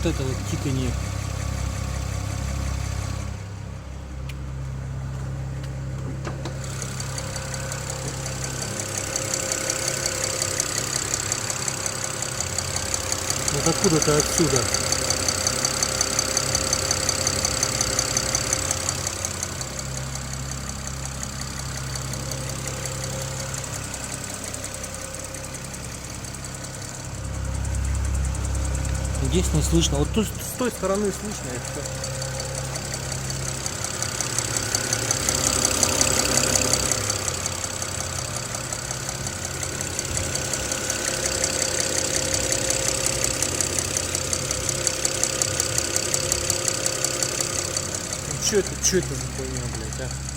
вот это вот тиканье. Вот откуда-то отсюда. Здесь не слышно. Вот тут, с той стороны слышно и все. Что это за хуйня, блядь, а?